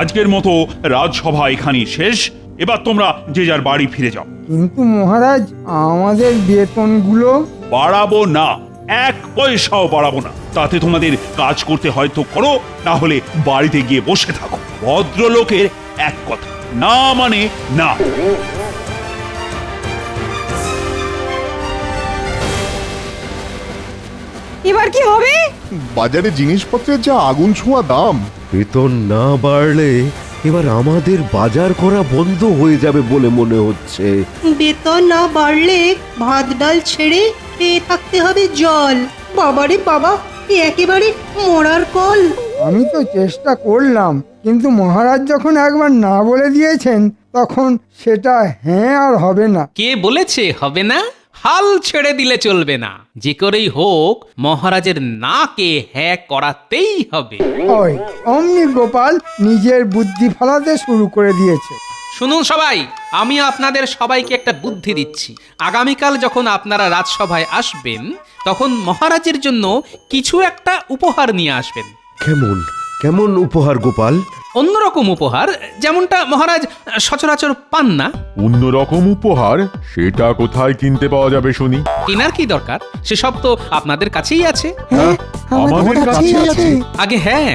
আজকের মতো রাজসভা এখানেই শেষ। এবার তোমরা যে যার বাড়ি ফিরে যাও। কিন্তু মহারাজ, আমাদের বেতনগুলো? বাড়াবো না, এক পয়সাও বাড়াবো না। তাতে তোমাদের কাজ করতে হয়তো করো, না হলে বাড়িতে গিয়ে বসে থাকো। ভদ্রলোকের এক কথা, না মানে না। এবার কি হবে? বাজারে জিনিসপত্রের যা আগুন ছোঁয়া দাম। বেতন না বাড়লে এবার আমাদের বাজার করা বন্ধ হয়ে যাবে বলে মনে হচ্ছে। বেতন না বাড়লে ভাত ডাল ছেড়ে খেয়ে থাকতে হবে জল। বাবারে বাবা, এ একেবারে মরার কল। আমি তো চেষ্টা করলাম, কিন্তু মহারাজ যখন একবার না বলে দিয়েছেন, তখন সেটা হ্যাঁ আর হবে না। কে বলেছে হবে না? হাল ছেড়ে দিলে চলবে না। যে করেই হোক মহারাজের নাকে হ্যাঁ করাতেই হবে। ওই অমনি গোপাল নিজের বুদ্ধি ফলাতে শুরু করে দিয়েছে। শুনুন সবাই, আমি আপনাদের সবাইকে একটা বুদ্ধি দিচ্ছি। আগামীকাল যখন আপনারা রাজসভায় আসবেন, তখন মহারাজের জন্য কিছু একটা উপহার নিয়ে আসবেন। কেমন কেমন উপহার গোপাল? অন্যরকম উপহার, যেমনটা মহারাজ সচরাচর পান না। অন্যরকম উপহার? সেটা কোথায় কিনতে পাওয়া যাবে শুনি? কেনার কি দরকার, সেসব তো আপনাদের কাছেই আছে। আমাদের কাছে আছে? আগে হ্যাঁ,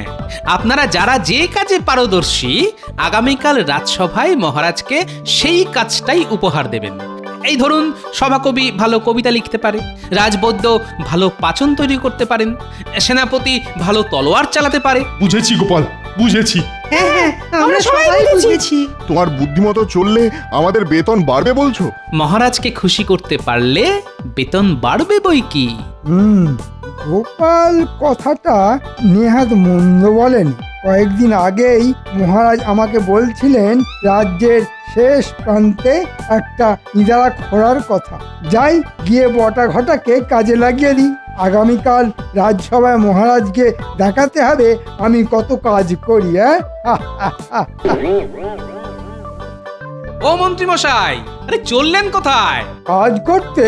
আপনারা যারা যে কাজে পারদর্শী, আগামীকাল রাজসভায় মহারাজকে সেই কাজটাই উপহার দেবেন। এই ধরুন, সভাকবি ভালো কবিতা লিখতে পারে, রাজবৈদ্য ভালো পাচন তৈরি করতে পারেন, সেনাপতি ভালো তলোয়ার চালাতে পারে। বুঝেছি গোপাল, বুঝেছি। হ্যাঁ হ্যাঁ, আমরা সবাই বুঝেছি। তোমার বুদ্ধিমতো চললে আমাদের বেতন বাড়বে বলছো? মহারাজকে খুশি করতে পারলে বেতন বাড়বে বই কি। গোপাল কথাটা নেহাত মন্দ বলেন। কয়েকদিন আগেই মহারাজ আমাকে বলছিলেন রাজ্যের শেষ প্রান্তে একটা ইদারা খোঁড়ার কথা। যাই গিয়ে বটা ঘটাকে কাজে লাগিয়ে দিই। আগামীকাল রাজসভায় মহারাজকে দেখাতে হবে আমি কত কাজ করি। ও মন্ত্রী মশাই, আরে চললেন কোথায়? কাজ করতে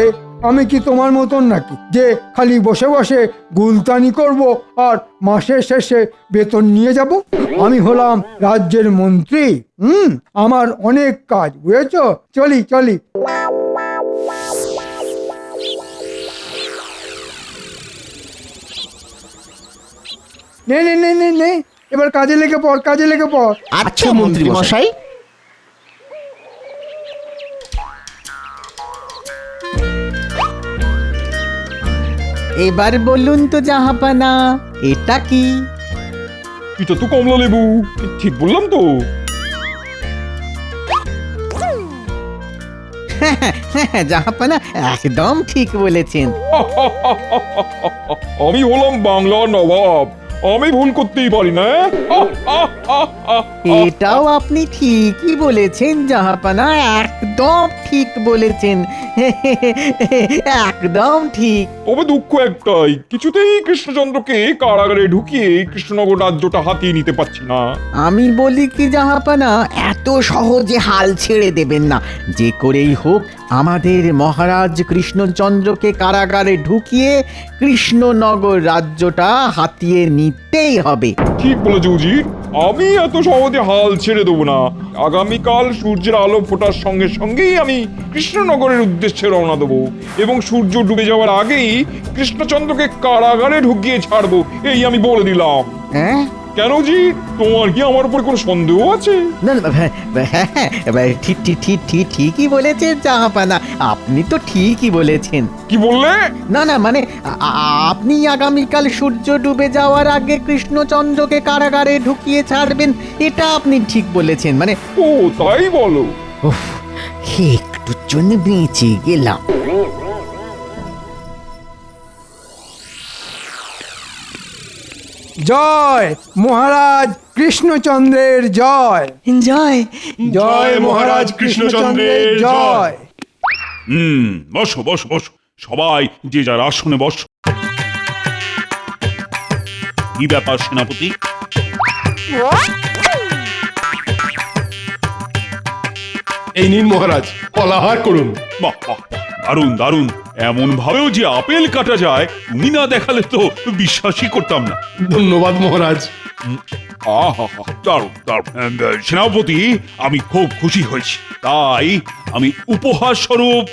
আমি কি তোমার মতন নাকি, যে খালি বসে বসে গুলতানি করব আর মাসের শেষে বেতন নিয়ে যাব? আমি হলাম রাজ্যের মন্ত্রী। আমার অনেক কাজ, বুঝেছো? চলি চলি। নে নে নে নে নে, এবার কাজে লেগে পড়, কাজে লেগে পড়। আচ্ছা মন্ত্রী মশাই। এবার বলুন তো জাহাপানা, এটা কি? এটা তো কমলা লেবু, ঠিক বললাম তো? জাহাপানা একদম ঠিক বলেছেন। আমি হলাম বাংলার নবাব, আমি ভুল করতেই পারি না। এটাও আপনি ঠিকই বলেছেন জাহাপানা, একদম ঠিক বলেছেন। একদম ঠিক। তবে দুঃখ একটাই, কিছুতেই কৃষ্ণচন্দ্রকে কারাগারে ঢুকিয়ে কৃষ্ণনগর রাজ্যটা হাতিয়ে নিতে পারছি না। আমি বলি কি জাহাপানা, এত সহজে হাল ছেড়ে দেবেন না। যে করেই হোক আমাদের মহারাজ কৃষ্ণচন্দ্রকে কারাগারে ঢুকিয়ে কৃষ্ণনগর রাজ্যটা হাতিয়ে নিতেই হবে। ঠিক বলেছ উজির, আমি এত সহজে হাল ছেড়ে দেবো না। আগামীকাল সূর্যের আলো ফোটার সঙ্গে সঙ্গেই আমি কৃষ্ণনগরের উদ্দেশ্যে রওনা দেবো, এবং সূর্য ডুবে যাওয়ার আগেই কৃষ্ণচন্দ্রকে কারাগারে ঢুকিয়ে ছাড়বো, এই আমি বলে দিলাম। হ্যাঁ কেন জি, তোমার কি আমার উপর কোনো সন্দেহ আছে? না না, ঠিকই বলেছেন জাহাপানা, আপনি তো ঠিকই বলেছেন। কি বললে? না না, মানে আপনি আগামীকাল সূর্য ডুবে যাওয়ার আগে কৃষ্ণচন্দ্রকে কারাগারে ঢুকিয়ে ছাড়বেন, এটা আপনি ঠিক বলেছেন। মানে ও তাই বলো? একটুর জন্য বেঁচে গেলাম। জয় মহারাজ কৃষ্ণচন্দ্রের জয়। জয় জয় মহারাজ কৃষ্ণচন্দ্রের জয়। বসো বসো বসো, সবাই যে যার আসনে বসো। কি ব্যাপার সেনাপতি? এই নিন মহারাজ, ফলাহার করুন। বাহ বাহ, দারুণ দারুণ। এমন ভাবেও যে আপেল কাটা যায় তুমি না দেখালে তো বিশ্বাসই করতাম না। ধন্যবাদ মহারাজ। আহা, দারুণ দারুণ। সেনাপতি, আমি খুব খুশি হয়েছি। তাই আমি উপহার স্বরূপ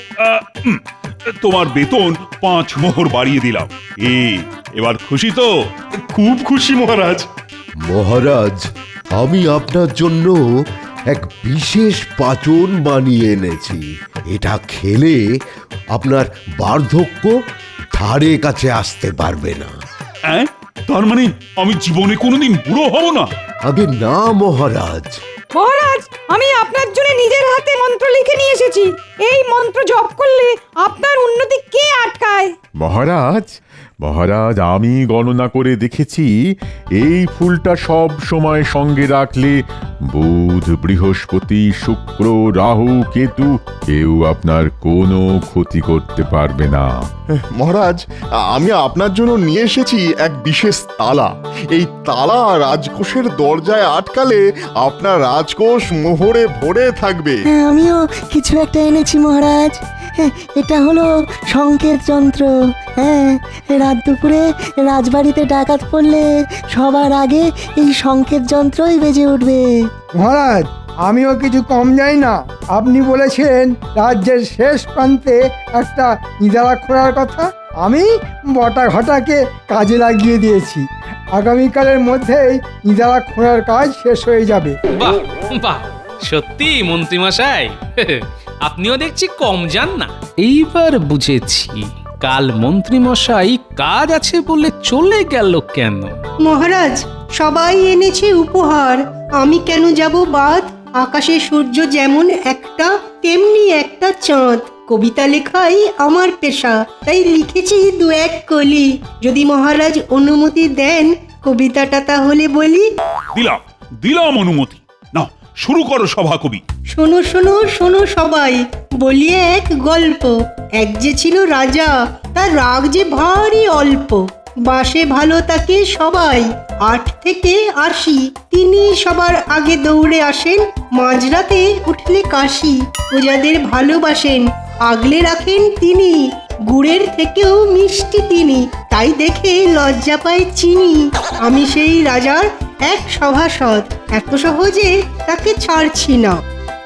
তোমার বেতন 5 মোহর বাড়িয়ে দিলাম। এবার খুশি তো? খুব খুশি মহারাজ। মহারাজ, আমি আপনার জন্য এক বিশেষ পাচন বানিয়ে এনেছি। এটা খেলে আপনার বার্ধক্য ধারে কাছে আসতে পারবে না। হ্যাঁ, তার মানে আমি জীবনে কোনোদিন বুড়ো হব না? আগে না মহারাজ। মহারাজ, আমি আপনার জন্য নিজের হাতে মন্ত্র লিখে নিয়ে এসেছি। এই মন্ত্র জপ করলে আপনার উন্নতি কে আটকায়? মহারাজ, মহারাজ, আমি গণনা করে দেখেছি এই ফুলটা সব সময় সঙ্গে রাখলে বুধ, বৃহস্পতি, শুক্র, রাহু, কেতু কেউ আপনার কোনো ক্ষতি করতে পারবে না। মহারাজ, আমি আপনার জন্য নিয়ে এসেছি এক বিশেষ তালা। এই তালা রাজকোষের দরজায় আটকালে আপনার রাজকোষ মোহরে ভরে থাকবে। হ্যাঁ, আমিও কিছু একটা এনেছি মহারাজ। হ্যাঁ, এটা হলো সংকেত যন্ত্র। হ্যাঁ, রাত দুপুরে রাজবাড়িতে ডাকাত পড়লে সবার আগে এই সংকেত যন্ত্রই বেজে উঠবে। মহারাজ, আমিও কিছু কম যাই না। আপনি বলেছেন রাজ্যের শেষ প্রান্তে একটা ইদারা খোঁড়ার কথা। আমি বটা ঘটাকে কাজে লাগিয়ে দিয়েছি। আগামীকালের মধ্যেই ইদারা খোঁড়ার কাজ শেষ হয়ে যাবে। বাহ বাহ, সত্যি মন্ত্রীমশাই, আপনিও দেখছি কম যান না। এইবার বুঝেছি কাল মন্ত্রীমশাই কাজ আছে বলে চলে গেল কেন। মহারাজ, সবাই এনেছে উপহার, আমি কেন যাব বাদ? আকাশে সূর্য যেমন একটা, তেমনি একটা চাঁদ। কবিতা লেখাই আমার পেশা, তাই লিখেছি 2-1 কলি। যদি মহারাজ অনুমতি দেন কবিতাটা তাহলে বলি। দিলাম দিলাম অনুমতি। না, শুরু করো সভাকবি। শোনো শোনো শোনো সবাই, বলি এক গল্প। এক যে ছিল রাজা, তার রাগ যে ভারী অল্প। বাসে ভালো তাকে সবাই, 8 থেকে 80। তিনি সবার আগে দৌড়ে আসেন, মাঝরাতে উঠলে কাশি। প্রজাদের ভালোবাসেন, আগলে রাখেন তিনি। গুড়ের থেকেও মিষ্টি তিনি, তাই দেখে লজ্জা পায় চিনি। আমি সেই রাজার এক সভাসদ, এত সহজে তাকে ছাড়ছি না।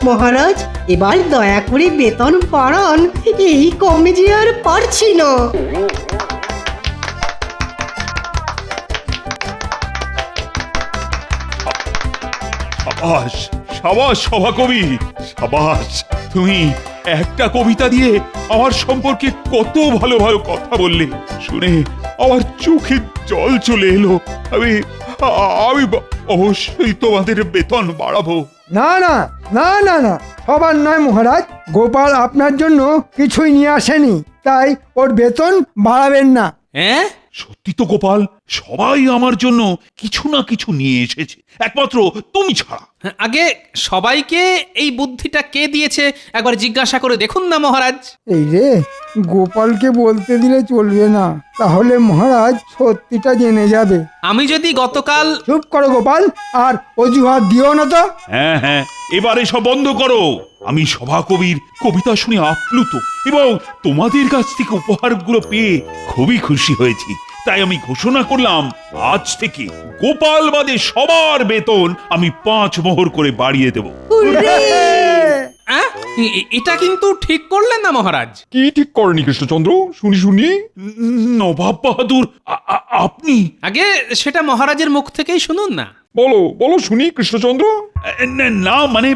মহারাজ, এবার দয়া করে বেতন বাড়ান, এই কমে যে আর পারছি না। সাবাস সাবাস সভাকবি, সাবাস। তুমি একটা কবিতা দিয়ে আমার সম্পর্কে কত ভালো ভালো কথা বললে। শুনে আমার চোখে জল চলে এলো। আমি আমি অবশ্যই তোমাদের বেতন বাড়াবো। না না না না না, সবার নয় মহারাজ। গোপাল আপনার জন্য কিছুই নিয়ে আসেনি, তাই ওর বেতন বাড়াবেন না। হ্যাঁ, সত্যি তো গোপাল, সবাই আমার জন্য কিছু না কিছু নিয়ে এসেছে, একমাত্র তুমি ছাড়া। আগে সবাইকে এই বুদ্ধিটা কে দিয়েছে একবার জিজ্ঞাসা করে দেখুন না মহারাজ। এই রে, গোপালকে বলতে দিলে চলবে না, তাহলে মহারাজ সত্যিটা জেনে যাবে। আমি যদি গতকাল... চুপ করো গোপাল, আর অজুহাত দিও না তো। হ্যাঁ হ্যাঁ, এবারে সব বন্ধ করো। আমি সভাকবির কবিতা শুনে আপ্লুত এবং তোমাদের কাছ থেকে উপহারগুলো পেয়ে খুবই খুশি হয়েছি। তাই আমি ঘোষণা করলাম, আজ থেকে গোপাল বাদে সবার বেতন আমি 5 মোহর করে বাড়িয়ে দেব। এটা কিন্তু ঠিক করলেন না মহারাজ। কি ঠিক করেনি কৃষ্ণচন্দ্র? শুনি শুনি। নবাব বাহাদুর, আপনি? আগে সেটা মহারাজের মুখ থেকেই শুনুন না। বলো বলো শুনি কৃষ্ণচন্দ্র। না মানে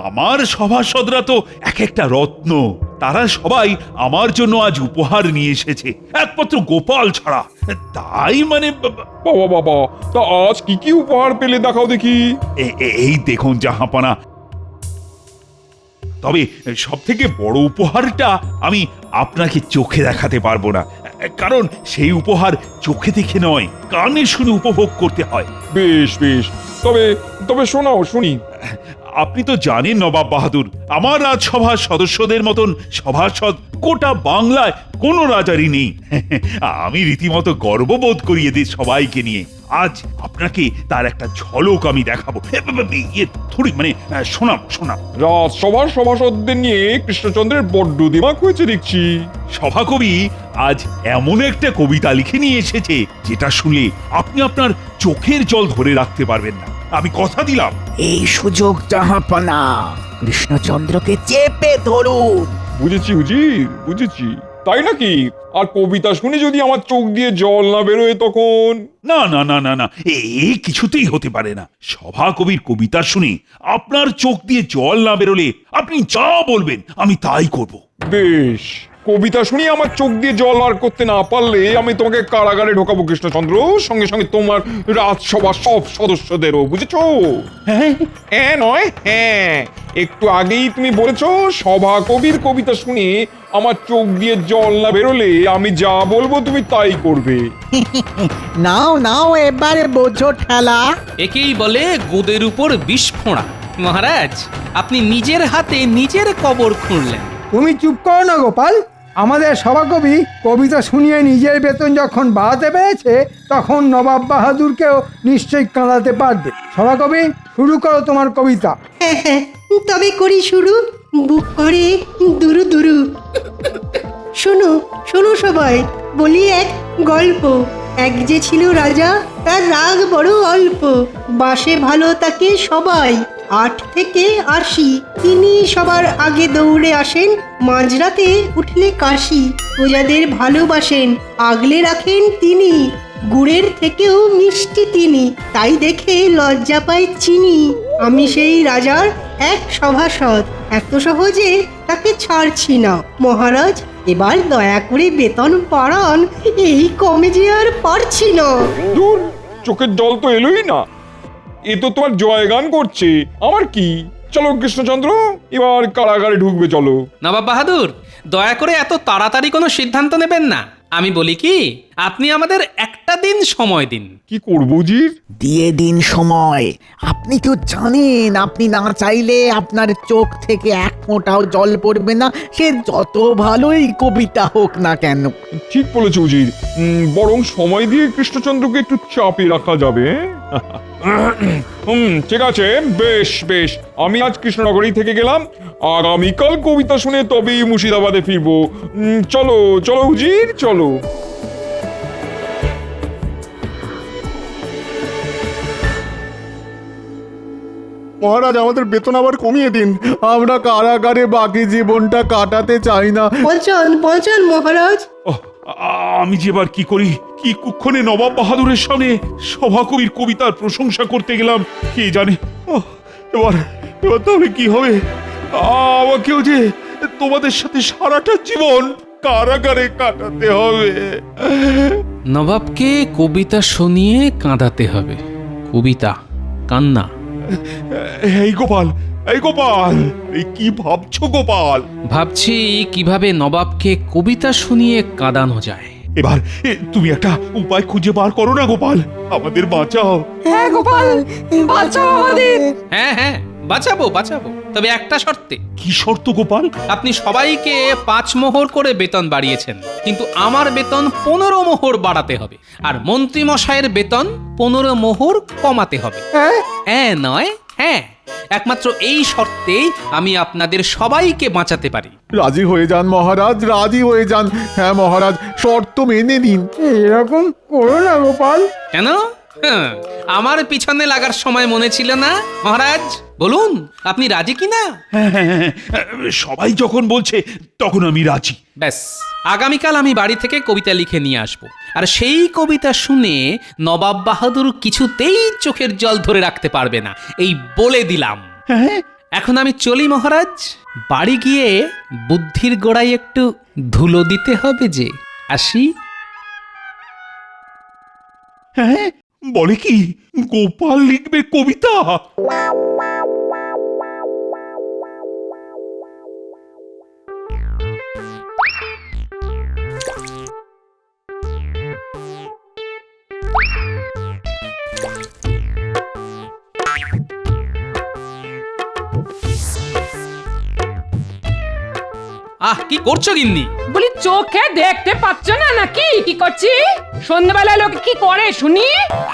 আমার সভাসদরা তো এক একটা রত্ন। তারা সবাই আমার জন্য আজ উপহার নিয়ে এসেছে, একমাত্র গোপাল ছাড়া। তাই মানে বাবা বাবা, তা আজ কি কি উপহার পেলে দেখাও দেখি। এই দেখুন জাহাপানা। তবে সব থেকে বড় উপহারটা আমি আপনাকে চোখে দেখাতে পারবো না, কারণ সেই উপহার চোখে দেখে নয়, কানে শুনে উপভোগ করতে হয়। বেশ বেশ, তবে তবে শোনাও শুনি। আপনি তো জানেন নবাব বাহাদুর, আমার রাজসভার সদস্যদের মতন সভাসদ গোটা বাংলায় কোনো রাজারই নেই। আমি রীতিমতো গর্ববোধ করিয়ে দিই সবাইকে নিয়ে। আজ আপনাকে তার একটা ঝলক আমি দেখাবো। থোড়ি মানে শোনাব। রাজসভার সভাসদদের নিয়ে কৃষ্ণচন্দ্রের বড্ড দিমাগ হয়েছে দেখছি। সভাকবি আজ এমন একটা কবিতা লিখে নিয়ে এসেছে যেটা শুনলে আপনি আপনার চোখের জল ধরে রাখতে পারবেন না, আমি কথা দিলাম। এই সুযোগ জাহাপনা কৃষ্ণচন্দ্রকে চেপে ধরুন। বুঝেছি হুজির, বুঝেছি। তাই নাকি? আর কবিতা শুনে যদি আমার চোখ দিয়ে জল না বেরোয় তখন? না না না না না, এই কিছুতেই হতে পারে না। সভাকবির কবিতা শুনে আপনার চোখ দিয়ে জল না বেরোলে আপনি যা বলবেন আমি তাই করব। বেশ, কবিতা শুনে আমার চোখ দিয়ে জল আর করতে না পারলে আমি তোমাকে কারাগারে ঢোকাবো কৃষ্ণচন্দ্র, সঙ্গে সঙ্গে তোমার রাজসভার সব সদস্যদেরও, বুঝেছো? হ্যাঁ নয় হ্যাঁ, একটু আগেই তুমি বলেছো সভাকবির কবিতা শুনে আমার চোখ দিয়ে জল না বেরোলে আমি যা বলবো তুমি তাই করবে। নাও নাও এবারে বোঝো ঠেলা। একেই বলে গোদের উপর বিষ ফোঁড়া। মহারাজ, আপনি নিজের হাতে নিজের কবর খুঁড়লেন। তুমি চুপ করো না গোপাল। আমাদের সভাকবি কবিতা শুনিয়ে নিজের বেতন যখন বাড়াতে পেরেছে তখন নবাব বাহাদুরকেও নিশ্চয়ই কাঁদাতে পারবে। সভাকবি, শুরু করো তোমার কবিতা। হ্যাঁ হ্যাঁ, তবে করি শুরু। বুক করে দুরু দুরু। শোনো শোনো সবাই, বলি এক গল্প। এক যে ছিল রাজা, তার রাগ বড় অল্প। বাসে ভালো তাকে সবাই, 8 থেকে 80। তিনি সবার আগে দৌড়ে আসেন, মাঝরাতে উঠলে কাশি। প্রজাদের ভালোবাসেন, আগলে রাখেন তিনি। গুড়ের থেকেও মিষ্টি তিনি, তাই দেখে লজ্জা পায় চিনি। আমি সেই রাজার এক সভাসদ, এত সহজে তাকে ছাড়ছি না। মহারাজ, এবার দয়া করে বেতন বাড়ান, এই কমে যে আর পারছি না। দূর, চোখের জল তো এলোই না। এ তো তোমার জয়গান করছে, আমার কি? চলো কৃষ্ণচন্দ্র, এবার কারাগারে ঢুকবে, চলো। নবাব বাহাদুর, দয়া করে এত তাড়াতাড়ি কোনো সিদ্ধান্ত নেবেন না। আমি বলি কি, আপনি আমাদের একটা দিন সময় দিন। কি করবো জির? দিয়ে দিন সময়। আপনি তো জানেন আপনি না চাইলে আপনার চোখ থেকে এক ফোঁটাও জল পড়বে না, সে যত ভালোই কবিতা হোক না কেন। ঠিক বলেছো উজির, বরং সময় দিয়ে কৃষ্ণচন্দ্রকে একটু চাপে রাখা যাবে। ঠিক আছে, বেশ বেশ, আমি আজ কৃষ্ণনগরেই থেকে গেলাম। আগামীকাল কবিতা শুনে তবেই মুর্শিদাবাদে ফিরবো। চলো চলো উজির, চলো। মহারাজ, আমাদের বেতন আবার কমিয়ে দিন। আমরা কারাগারে বাকি জীবনটা কাটাতে চাই না। বাঁচান বাঁচান মহারাজ। ওহ, আমি যে এবার কি করি? কি কুক্ষণে নবাব বাহাদুরের সামনে সভাকবির কবিতার প্রশংসা করতে গেলাম কে জানে। ওহ, এবার এবার তবে কি হবে? আমাকেও যে তোমাদের সাথে সারাটা জীবন কারাগারে কাটাতে হবে। নবাবকে কবিতা শুনিয়ে কাঁদাতে হবে। কবিতা, কান্না। এই গোপাল, এই গোপাল, এই কি ভাবছো গোপাল? ভাবছি কিভাবে নবাবকে কবিতা শুনিয়ে কাঁদানো যায়। এবার তুমি একটা উপায় খুঁজে বার করো না গোপাল, আমাদের বাঁচাও। হ্যাঁ গোপাল, বাঁচাও আমাদের। হ্যাঁ হ্যাঁ, বাঁচাবো বাঁচাবো, তবে একটা শর্তে। কি শর্ত গোপাল? আপনি সবাইকে 5 মোহর করে বেতন বাড়িয়েছেন, কিন্তু আমার বেতন 15 মোহর বাড়াতে হবে, আর মন্ত্রী মশাইয়ের বেতন 15 মোহর কমাতে হবে। হ্যাঁ নয় হ্যাঁ, একমাত্র এই শর্তেই আমি আপনাদের সবাইকে বাঁচাতে পারি। রাজি হয়ে যান মহারাজ, রাজি হয়ে যান। হ্যাঁ মহারাজ, শর্ত মেনে নিন। এরকম করো না গোপাল। কেন? আমার পিছনে লাগার সময় মনে ছিল না? মহারাজ বলুন, আপনি রাজি কিনা? হ্যাঁ, সবাই যখন বলছে তখন আমি রাজি। ব্যাস, আগামীকাল আমি বাড়ি থেকে কবিতা লিখে নিয়ে আসব, আর সেই কবিতা শুনে নবাব বাহাদুর কিছুতেই চোখের জল ধরে রাখতে পারবে না, এই বলে দিলাম। এখন আমি চলি মহারাজ, বাড়ি গিয়ে বুদ্ধির গোড়ায় একটু ধুলো দিতে হবে যে। আসি। হ্যাঁ, বলে কি গোপাল লিখবে কবিতা? আহ, কি করছো গিন্নি? বলি চোখে দেখতে পাচ্ছ না নাকি কি করছি? সন্ধ্যাবেলা লোক কি করে শুনি?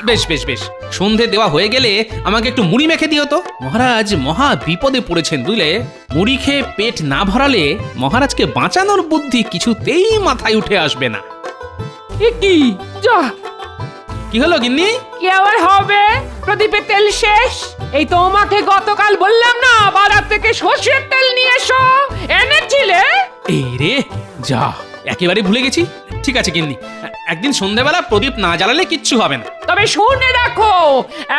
বেশ বেশ বেশ, সন্ধে দেওয়া হয়ে গেলে আমাকে একটু মুড়ি মেখে দিও তো। মহারাজ মহা বিপদে পড়েছেন বুঝলে। মুড়ি খেয়ে পেট না ভরালে মহারাজকে বাঁচানোর বুদ্ধি কিছুতেই মাথায় উঠে আসবে না। এ কি? যা, কি হলো গিন্নি? কি আবার হবে? প্রদীপের তেল শেষ। এই তোমাকে গতকাল বললাম না বাজার থেকে সর্ষের তেল নিয়ে এসো, এনেছিলে? এই রে, যা একেবারে ভুলে গেছি। ঠিক আছে গিন্নি, একদিন সন্ধ্যাবেলা প্রদীপ না জ্বালালে কিচ্ছু হবে না। তবে শুনে রাখো,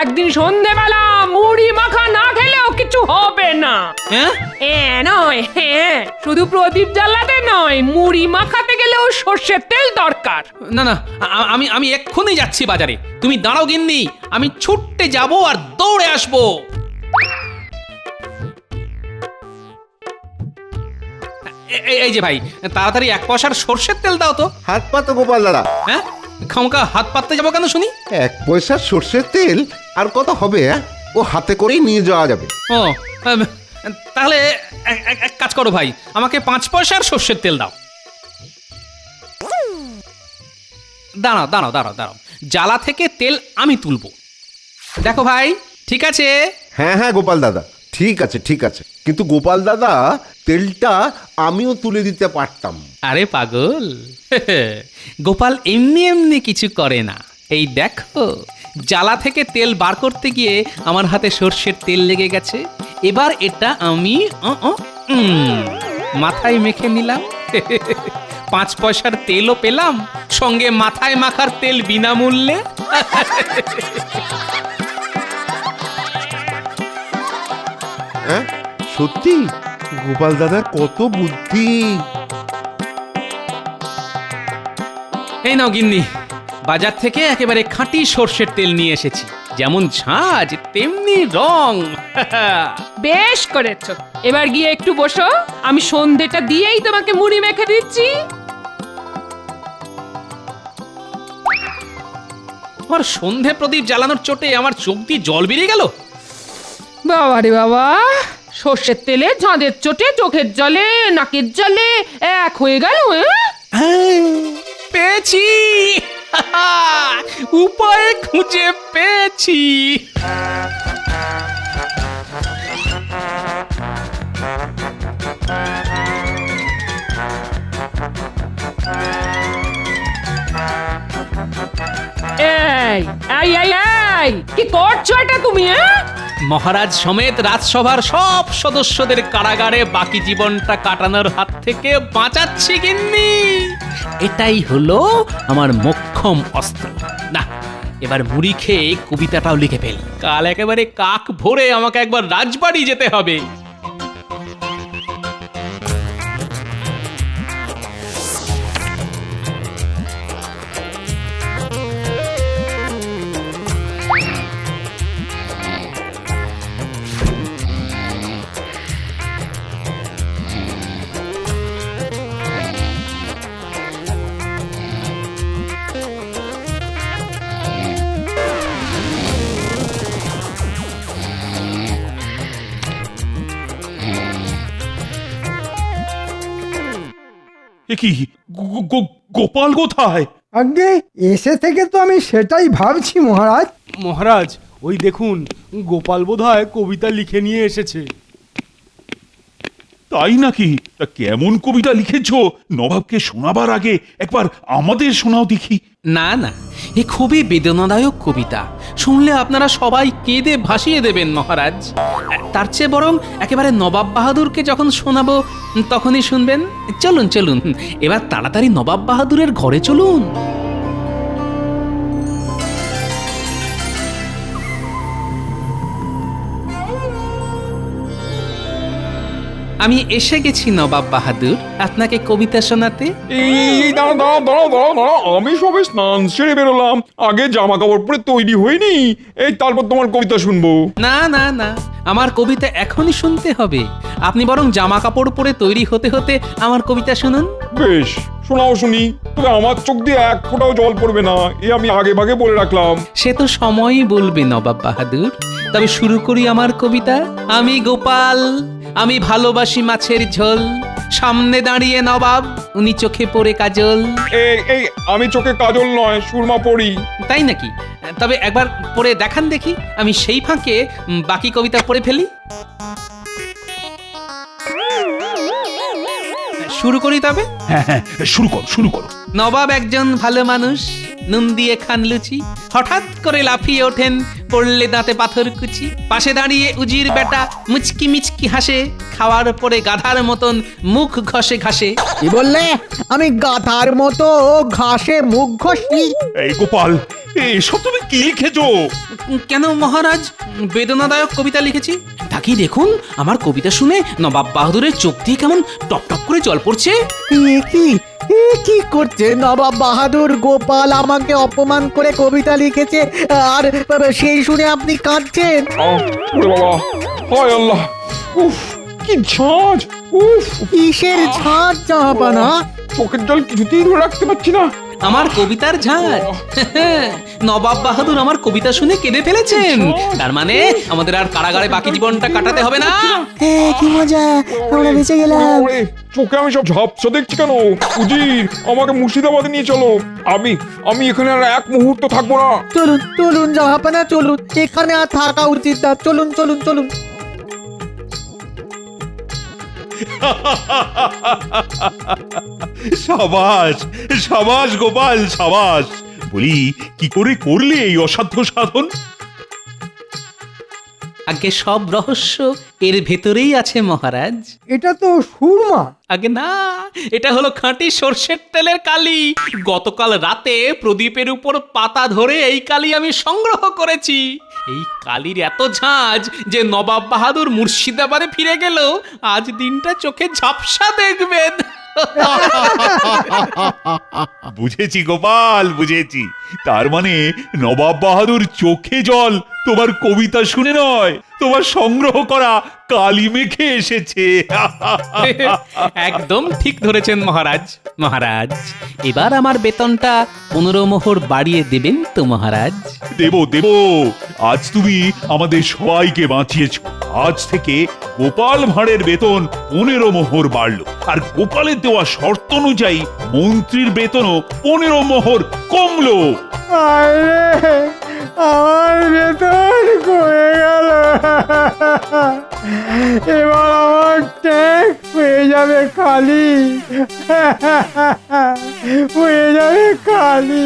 একদিন সন্ধেবেলা মুড়ি মাখা না খেলেও কিছু হবে না। হ্যাঁ? নয়, হ্যাঁ, শুধু প্রদীপ জ্বালাতে নয়, মুড়ি মাখাতে গেলেও সর্ষের তেল দরকার। না না, আমি এক্ষুনি যাচ্ছি বাজারে। তুমি দাঁড়াও গিন্নি, আমি ছুটতে যাব আর দৌড়ে আসবো। এই যে ভাই, তাড়াতাড়ি 1 পয়সার সর্ষের তেল দাও তো। হাত পাতো গোপাল দাদা। হ্যাঁ, খামকা হাত পাততে যাবো কেন শুনি? 1 পয়সার সর্ষের তেল আর কত হবে? ও হাতে করেই নিয়ে যাওয়া যাবে। ও, তাহলে এক কাজ করো ভাই, আমাকে 5 পয়সার সর্ষের তেল দাও। দাঁড়াও দাঁড়াও দাঁড়াও দাঁড়াও, জ্বালা থেকে তেল আমি তুলবো। দেখো ভাই, ঠিক আছে? হ্যাঁ হ্যাঁ গোপাল দাদা, ঠিক আছে ঠিক আছে, কিন্তু গোপাল দাদা তেলটা আমিও তুলে দিতে পারতাম। আরে পাগল, গোপাল এমনি এমনি কিছু করে না। এই দেখো, জ্বালা থেকে তেল বার করতে গিয়ে আমার হাতে সর্ষের তেল লেগে গেছে। এবার এটা আমি মাথায় মেখে নিলাম। 5 পয়সার তেলও পেলাম, সঙ্গে মাথায় মাখার তেল বিনামূল্যে। হ্যাঁ সত্যি, গোপাল দাদার কত বুদ্ধি। এই নাও গিন্নি, বাজার থেকে একেবারে খাঁটি সর্ষের তেল নিয়ে এসেছি। যেমন ঝাঁজ তেমনি রং। বেশ করেছো, এবার গিয়ে একটু বসো, আমি সন্ধেটা দিয়েই তোমাকে মুড়ি মেখে দিচ্ছি। আমার সন্ধে প্রদীপ জ্বালানোর চোটে আমার চোখ দিয়ে জল বেরিয়ে গেল। বাবা রে বাবা, সর্ষের তেলে ঝাঁদের চোটে চোখের জলে নাকের জলে এক হয়ে গেল। পেয়েছি, উপায় খুঁজে পেয়েছি। এই এই এই এই, কি করছো এটা তুমি? মহারাজ সমেত রাজসভার সব সদস্যদের কারাগারে বাকি জীবনটা কাটানোর হাত থেকে বাঁচাচ্ছি গিন্নি। এটাই হলো আমার মোক্ষম অস্ত্র। না, এবার মুড়ি খেয়ে কবিতাটাও লিখে ফেল। কাল একেবারে কাক ভোরে আমাকে একবার রাজবাড়ি যেতে হবে। এ কি, গোপাল কোথায়? আগে এসে থেকে তো আমি সেটাই ভাবছি মহারাজ। মহারাজ, ওই দেখুন, গোপাল বোধহয় কবিতা লিখে নিয়ে এসেছে। তাই নাকি? তা কেমন কবিতা লিখেছো? নবাবকে শোনাবার আগে একবার আমাদের শোনাও দেখি। না না, এ খুবই বেদনাদায়ক কবিতা। শুনলে আপনারা সবাই কেঁদে ভাসিয়ে দেবেন মহারাজ। তার চেয়ে বরং একেবারে নবাব বাহাদুরকে যখন শোনাবো তখনই শুনবেন। চলুন চলুন, এবার তাড়াতাড়ি নবাব বাহাদুরের ঘরে চলুন। আমি এসে গেছি নবাব বাহাদুর, আপনাকে কবিতা শোনাতে। এই দাঁড়াও দাঁড়াও দাঁড়াও দাঁড়াও দাঁড়াও, আমি সবে স্নান সেরে বেরোলাম, আগে জামা কাপড় পরে তৈরি হইনি, এই তারপর তোমার কবিতা শুনবো। না না না, আমার কবিতা এখনই শুনতে হবে। আপনি বরং জামা কাপড় পরে তৈরি হতে হতে আমার কবিতা শুনুন। বেশ, শোনাও শুনি, তবে আমার চোখ দিয়ে এক ফোঁটাও জল পড়বে না, এ আমি আগে ভাগে বলে রাখলাম। সে তো সময়ই বলবে নবাব বাহাদুর। তবে শুরু করি আমার কবিতা। আমি গোপাল, আমি ভালোবাসি মাছের ঝোল, সামনে দাঁড়িয়ে নবাব, উনি চোখে পড়ে কাজল। এই এই আমি চোখে কাজল নয়, সুরমা পড়ি। তাই নাকি? তবে একবার পড়ে দেখান দেখি, আমি সেই ফাঁকে বাকি কবিতা পড়ে ফেলি। শুরু করি তবে। হ্যাঁ হ্যাঁ, শুরু করো শুরু করো। নবাব একজন ভালো মানুষ, নুন দিয়ে খান লুচি হঠাৎ করে লাফিয়ে ওঠেন পড়লে দাঁতে পাথর কুচি পাশে দাঁড়িয়ে উজির বেটা মুচকি মিচকি হাসে খাওয়ার পরে গাধার মতন মুখ ঘষে ঘাসে কি বললে আমি গাধার মতো ঘাসে মুখ ঘষি? এই গোপাল, এসব তুমি কি লিখেছো? কেন মহারাজ, বেদনাদায়ক কবিতা লিখেছি। তাকিয়ে দেখুন, আমার কবিতা শুনে নবাব বাহাদুরের চোখ দিয়ে কেমন টপ টপ করে জল পড়ছে। কি করছে নবাব বাহাদুর? গোপাল আমাকে অপমান করে কবিতা লিখেছে আর সেই শুনে আপনি কাঁদছেন? ওরে বাবা, হায় আল্লাহ, উফ কি ঝাঁজ, উফ কিসের ঝাঁজ জাহাপানা? চোখের জল কিছুতেই ধরে রাখতে পারছি না। আমার কবিতার ঝাঁজ। নবাব বাহাদুর আমার কবিতা শুনে কেঁদে ফেলেছেন। তার মানে আমাদের আর কারাগারে বাকি জীবনটা কাটাতে হবে না। কি মজা, আমরা বেঁচে গেলাম। ওরে, চোখে আমি সব ঝাপসা দেখছি কেন? উজির, আমাকে মুর্শিদাবাদে নিয়ে চলো। আমি এখানে আর এক মুহূর্ত থাকবো না। চলুন চলুন জাহাপানা, চলুন, এখানে আর থাকা উচিত না। চলুন চলুন চলুন। সাবাস সাবাস গোপাল, সাবাস। বলি, কি করে করলে এই অসাধ্য সাধন? আগে সব রহস্য এর ভেতরেই আছে মহারাজ। এটা তো সুরমা। আগে না, এটা হলো খাঁটি সর্ষের তেলের কালি। গতকাল রাতে প্রদীপের উপর পাতা ধরে এই কালি আমি সংগ্রহ করেছি। এই কালির এত ঝাঁজ যে নবাব বাহাদুর মুর্শিদাবাদে ফিরে গেল আজ দিনটা চোখে ঝাপসা দেখবেন। বুঝেছি গোপাল, বুঝেছি। তার মানে নবাব বাহাদুর চোখে জল তোমার কবিতা শুনে নয়, তোমার সংগ্রহ করা কালি মেখে এসেছে। একদম ঠিক ধরেছেন মহারাজ। মহারাজ, এবার আমার বেতনটা 15 মোহর বাড়িয়ে দেবেন তো মহারাজ? দেব দেব, আজ তুমি আমাদের সবাইকে বাঁচিয়েছ। আজ থেকে গোপাল ভাঁড়ের বেতন 15 মোহর বাড়লো, আর গোপালের দেওয়া শর্ত অনুযায়ী মন্ত্রীর বেতনও 15 মোহর কমলো। আরে, আমার বেতন কমে গেল। এবার আমার ট্যাক্স হয়ে যাবে খালি, হয়ে যাবে খালি।